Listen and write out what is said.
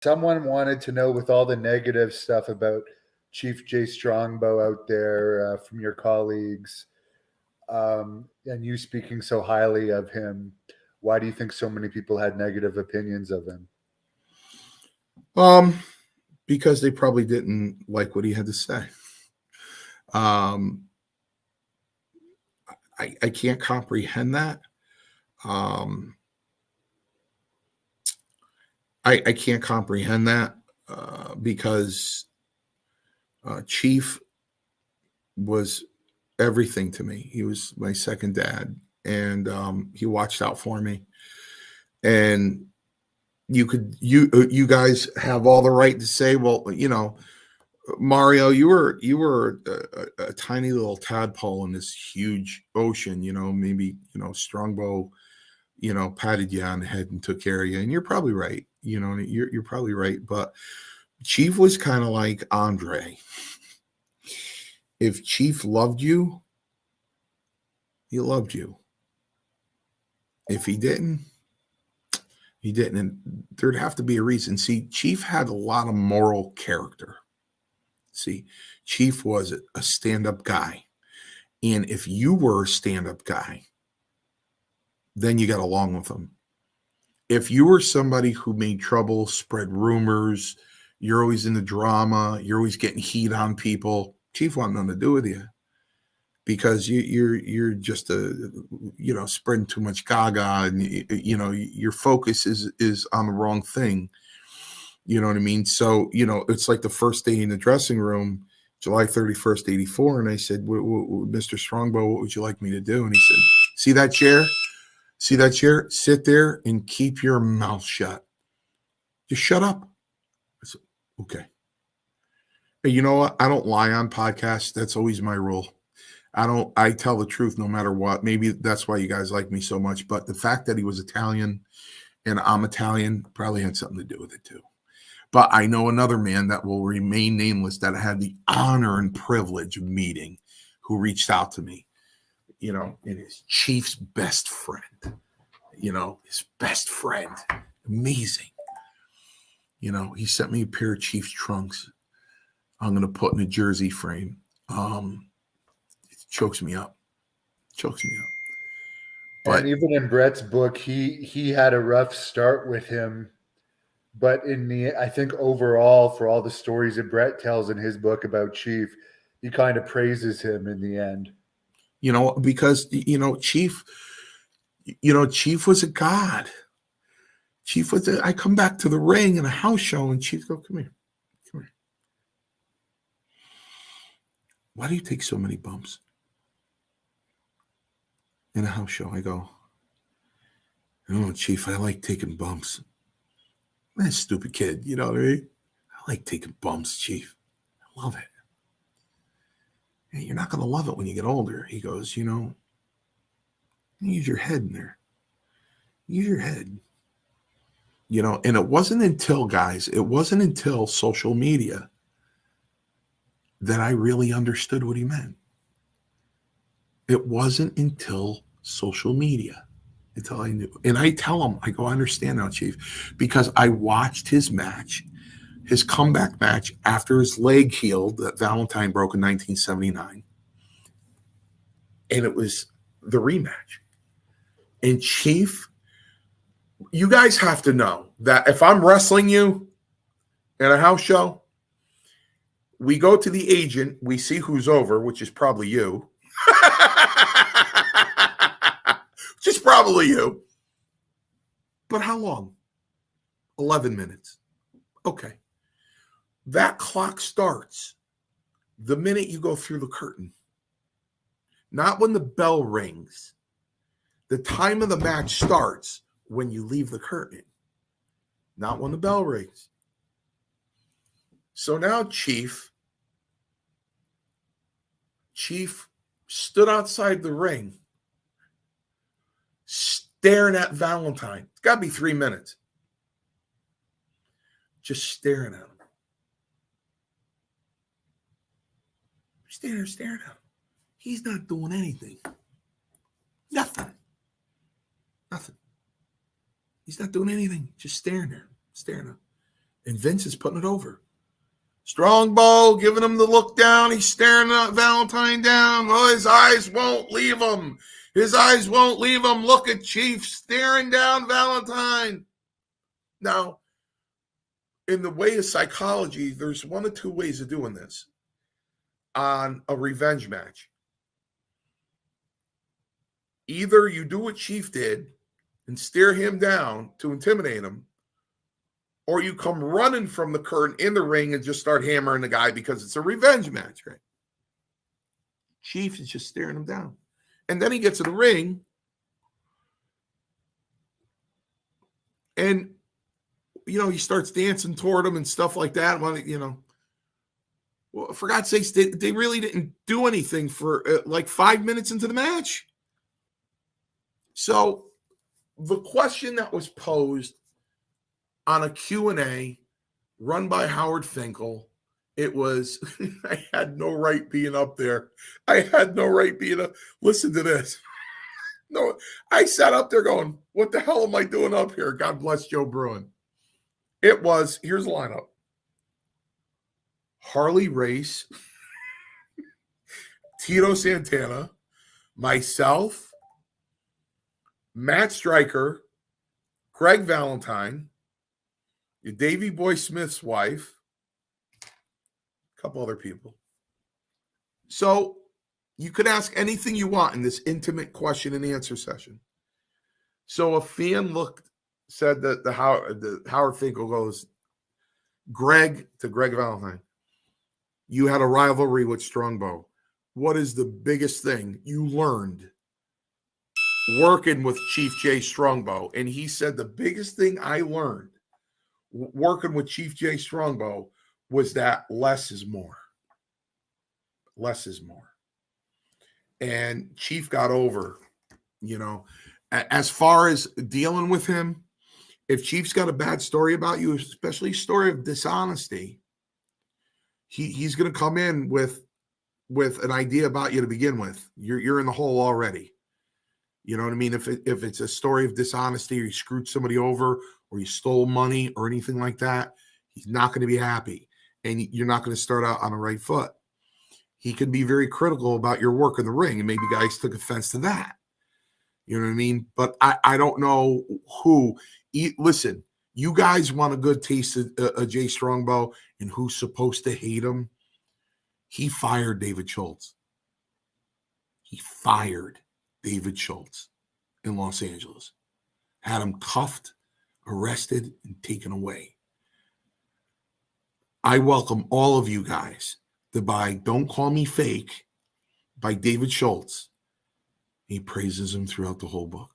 Someone wanted to know, with all the negative stuff about Chief J Strongbow out there from your colleagues, and you speaking so highly of him, why do you think so many people had negative opinions of him? Because they probably didn't like what he had to say. I can't comprehend that. I can't comprehend that because Cheif was everything to me. He was my second dad, and he watched out for me. And you guys have all the right to say, well, Mario, you were a tiny little tadpole in this huge ocean. Maybe Strongbow, patted you on the head and took care of you, and you're probably right. You're probably right. But Cheif was kind of like Andre. If Cheif loved you, he loved you. If he didn't, he didn't. And there'd have to be a reason. See, Cheif had a lot of moral character. See, Cheif was a stand-up guy. And if you were a stand-up guy, then you got along with him. If you were somebody who made trouble, spread rumors, you're always in the drama, you're always getting heat on people, Cheif wanted nothing to do with you. Because you're just spreading too much gaga, and your focus is on the wrong thing. You know what I mean? So it's like the first day in the dressing room, July 31st, 84, and I said, Mr. Strongbow, what would you like me to do? And he said, see that chair? See that chair? Sit there and keep your mouth shut. Just shut up. I said, okay. Hey, you know what? I don't lie on podcasts. That's always my rule. I tell the truth no matter what. Maybe that's why you guys like me so much. But the fact that he was Italian and I'm Italian probably had something to do with it too. But I know another man that will remain nameless that I had the honor and privilege of meeting, who reached out to me, and his Chief's best friend, his best friend. Amazing. He sent me a pair of Chief's trunks I'm going to put in a jersey frame. Chokes me up. But, and even in Brett's book, he had a rough start with him, but I think overall, for all the stories that Brett tells in his book about Cheif, he kind of praises him in the end. Because Cheif was a god. Cheif was. I come back to the ring in a house show, and Cheif go, come here. Why do you take so many bumps in a house show? I go, oh, Cheif, I like taking bumps. I'm a stupid kid, you know what I mean? I like taking bumps, Cheif. I love it. Hey, you're not going to love it when you get older. He goes, use your head in there. Use your head. And it wasn't until social media that I really understood what he meant. It wasn't until social media until I knew. And I tell him, I go, I understand now, Cheif, because I watched his match, his comeback match after his leg healed that Valentine broke in 1979. And it was the rematch. And Cheif, you guys have to know that if I'm wrestling you in a house show, we go to the agent, we see who's over, which is probably you. Which is probably you. But how long? 11 minutes. Okay. That clock starts the minute you go through the curtain. Not when the bell rings. The time of the match starts when you leave the curtain. Not when the bell rings. So now Cheif stood outside the ring staring at Valentine. It's got to be 3 minutes. Just staring at him. Staring at him. He's not doing anything. Nothing. He's not doing anything. Just staring at him. And Vince is putting it over. Strongbow giving him the look down. He's staring at Valentine down. Oh, his eyes won't leave him. His eyes won't leave him. Look at Cheif staring down Valentine. Now, in the way of psychology, there's one or two ways of doing this on a revenge match. Either you do what Cheif did and stare him down to intimidate him, or you come running from the curtain in the ring and just start hammering the guy because it's a revenge match, right? Cheif is just staring him down. And then he gets in the ring and, he starts dancing toward him and stuff like that. Well, for God's sakes, they really didn't do anything for like 5 minutes into the match. So the question that was posed on a Q&A run by Howard Finkel, it was, I had no right being up there. I had no right being up. Listen to this. No, I sat up there going, what the hell am I doing up here? God bless Joe Bruin. It was, here's the lineup. Harley Race, Tito Santana, myself, Matt Stryker, Greg Valentine, Davey Boy Smith's wife, a couple other people. So you could ask anything you want in this intimate question and answer session. So a fan said that the Howard Finkel goes, Greg Valentine, you had a rivalry with Strongbow. What is the biggest thing you learned working with Chief J Strongbow? And he said the biggest thing I learned working with Chief J Strongbow was that less is more. Less is more. And Chief got over, as far as dealing with him, if Chief's got a bad story about you, especially a story of dishonesty, he's going to come in with an idea about you to begin with. You're in the hole already. You know what I mean? If it's a story of dishonesty or you screwed somebody over or you stole money or anything like that, he's not going to be happy. And you're not going to start out on the right foot. He can be very critical about your work in the ring, and maybe guys took offense to that. You know what I mean? But I don't know who. Listen, you guys want a good taste of Jay Strongbow and who's supposed to hate him? He fired David Schultz. He fired David Schultz in Los Angeles. Had him cuffed, arrested, and taken away. I welcome all of you guys to buy Don't Call Me Fake by David Schultz. He praises him throughout the whole book.